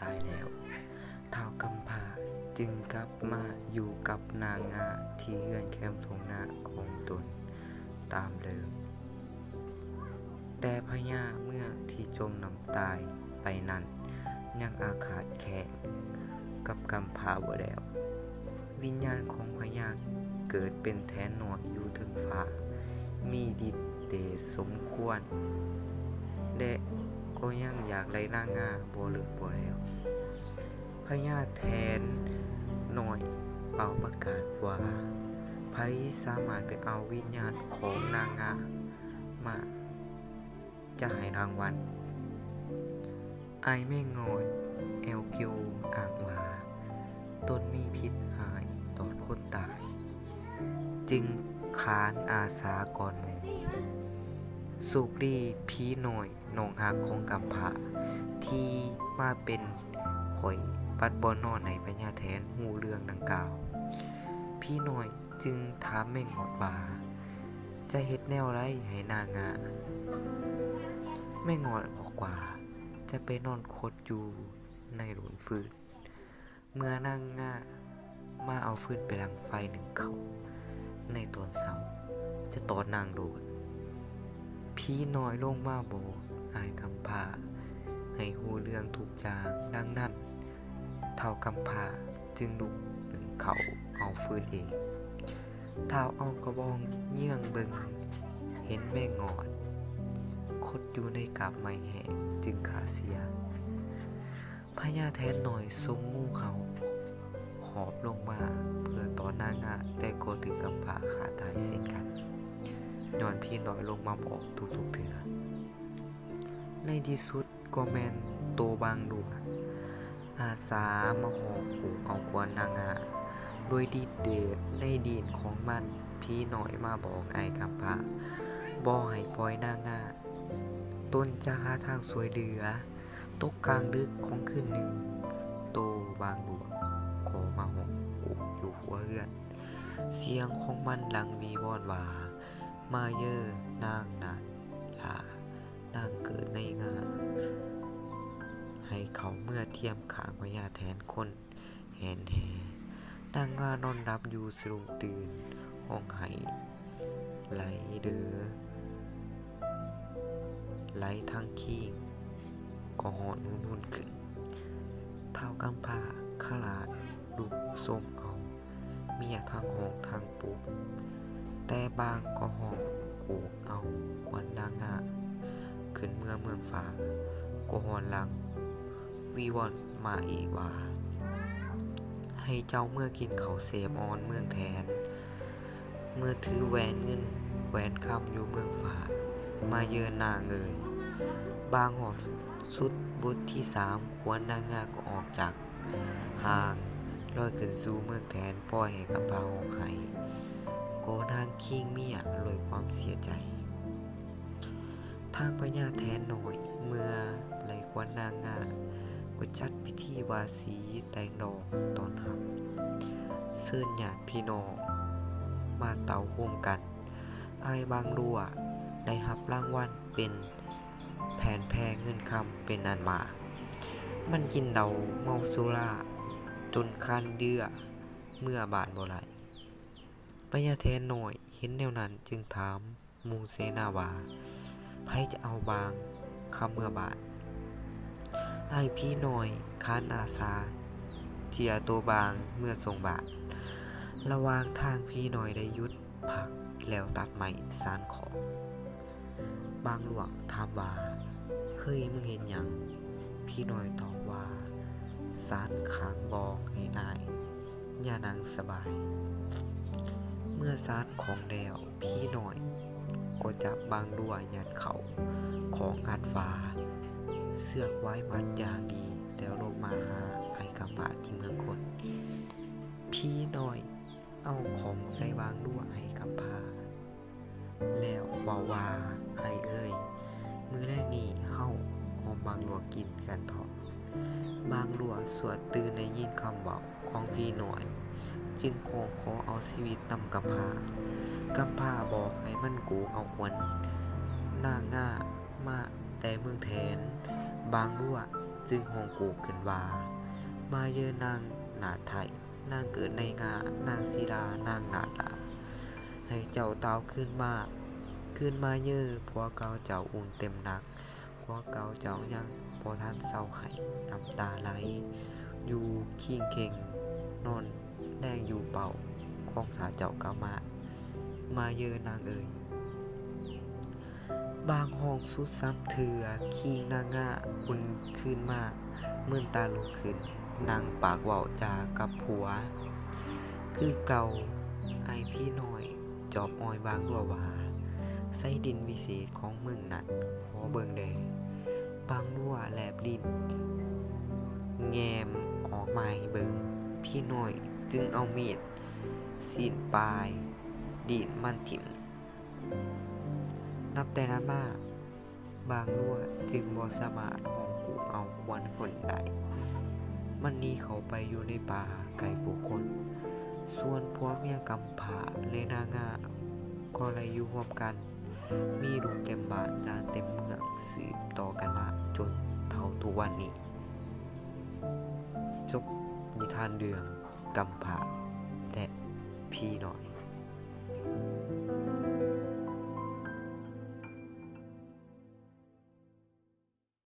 ตายแล้วท้าวกำพร้าจึงกลับมาอยู่กับนางงาที่เฮือนแคมป์ทุ่งนาของตนตามเดิมแต่พญาเมื่อที่จมน้ำตายไปนั้นยังอาฆาตแค้นกับกำพร้าบ่แล้ววิญญาณของพญาเกิดเป็นแทนหน่อยอยู่ถึงฟ้ามีฤทธิ์เดชสมควรและก็ยังอยากได้นางงาบ่เลิกบ่แล้วพญาแทนหน่อยเป่าประกาศว่าไผสามารถไปเอาวิญญาณของนางงามาจะให้รางวัลไอายแม่งอนเอลคิวอ้างว่าตนมีพิษหายต่อคนตายจึงขานอาสาก่อนหมู่สุกรีผีหน่อยน้องฮักของกำพร้าที่มาเป็นข่อยปัดบ่นอนในพญาแทนหูเรื่องดังกล่าวพี่หน่อยจึงถามแม่งอดว่าจะเฮ็ดแนวไรให้นางงาแม่งอดบอกว่าจะไปนอนคดอยู่ในหลุมฟืนเมื่อนางงามาเอาฟืนไปลังไฟหนึ่งเขาในตอนเช้าจะตอนนางโดดพี่น้อยลงมาบอกอายกำพร้าให้ฮู้เรื่องทุกอย่างดังนั้นท้าวกำพร้าจึงลุกหนึ่งเขาเอาฟืนเองท้าวเอากระบองเยื่องเบิงเห็นแม่งอดคดอยู่ในกาบไม้แห้งจึงขาเสียพญาแทนหน่อยทรงงูเห่าหอบลงมาเพื่อต่อนางงาแต่ก็ถึงกำพร้าขาตายเช่นกันย้อนพี่น้อยลงมาบอกทุกเถื่อในที่สุดก็แม่นโตบางดัวอาสามาหอบปูเอากวนนางงาโดยดีเดชในดีนของมันพี่น้อยมาบอกไอ้กำพร้าบ่ให้ปล่อยนางงาตนจะหาทางสวยเหลือตกกลางดึกของคืนหนึ่งโตบางดวงก็มาหอบปูอยู่หัวเรือนเสียงของมันดังมีวอนว่ามาเยอนางนันลานางเกิดในงานให้เขาเมื่อเทียมขางพญาแทนคนแหนแหนางงานอนรับอยู่สรุงตื่นห้องไห้ไหลเดือไหลทางขี้ก็หอนนุ่นขึ้นเท้ากำพร้าขลาดดุส้มเอาเมียทางห้องทางปุกแต่บางก็ห้องกูเอากวนนางงาขึ้นเมืองฟ้าก็หอนหลังวีวอนมาอีกว่าให้เจ้าเมื่อกินเขาเสมออนเมืองแทนเมื่อถือแหวนเงินแหวนคำอยู่เมืองฟ้ามาเยือนนางเอ่ยบางหอดสุดบุตรที่3ขวนนางงาก็ออกจากห่างลอยขึ้นสู่เมืองแทนปล่อยให้กำพร้าหอกไห้โกนางคิงเมียลอยความเสียใจทางพญาแทนหน่อยเมื่อไหลกวนนางงาก็จัดพิธีวาสีแต่งดอกตอนหับเชิญญาติพี่น้องมาเต่าโฮมกันอายบางรัวได้รับรางวัลเป็นแผนแพร่เงินคำเป็นอันมากมันกินเดาเมาสุราจนคันเดือเมื่อบาดบ่ไหลพญาแทนหน่อยเห็นแนวนั้นจึงถามหมู่เสนาว่าไผจะเอาบางคำเมื่อบาดไอ้พี่หน่อยค้านอาสาเจียตัวบางเมื่อทรงบาทระหว่างทางพี่หน่อยได้หยุดพักแล้วตัดไม้สานของบางหลวงถามว่าเฮ้ยมึงเห็นหยังพี่หน่อยตอบว่าสานขางบอกให้อายอย่านั่งสบายเมื่อสานของแล้วพี่หน่อยก็จับบางดัวยัดเขาของอัดฟ้าเสือกไว้มัดอย่างดีแล้วลงมาหาไอ้กำพร้าที่เมืองคนพี่น้อยเอาของใส่บางดัวให้กำพร้าแล้วบอกว่าไอ้เอ้ยมื้อแรกนี้เฮาหอมบางดัวกินกันเถาะบางดัวสวดตื่นในยินคำบอกของพี่น้อยจึงขอเอาชีวิตนำกำพร้าบอกให้มันกูเอาควนนางง่ามาแต่เมืองแทนบางดัว จึงห้องกูขึ้นว่ามาเยอนางนาไทยนางเกิดในงานางศิลานางนาดาให้เจ้าเต้าขึ้นมาเยอพวกเก่าเจ้าอุ่นเต็มหนักพวกเก่าเจ้ายังบ่ทันเศร้าให้น้ำตาไหลอยู่คิงเข่งนอนแดงอยู่เป่าของสาเจ้าเก่ามาเยอนางเอ่ยบางห้องสุดซ้ำเถื่อคิงนางง่าอุ่นขึ้นมาเมื่อตาลุกขึ้นนางปากเว้าจากับผัวคือเก่าไอพี่น้อยจอบอ้อยบางรัวว่าไส้ดินวิเศษของเมืองนั้นขอเบิงแดบางรัวแลบลิ้นแงมออกมาให้เบิงพี่น้อยจึงเอามีดสิ้นปลายดีดมันถิ่มนับแต่นั้นมาบางรัวจึงบ่สามารถห้องกูเอาควรคนได้มันหนีเขาไปอยู่ในป่าไกลผู้คน ส่วนผัวเมียกำพร้าและนางาก็เลยอยู่ร่วมกัน มีลูกเต็มบ้านหลานเต็มเมืองสืบต่อกันมาจนเท่าทุกวันนี้ จบนิทานเรื่องกำพร้าและพี่น้อย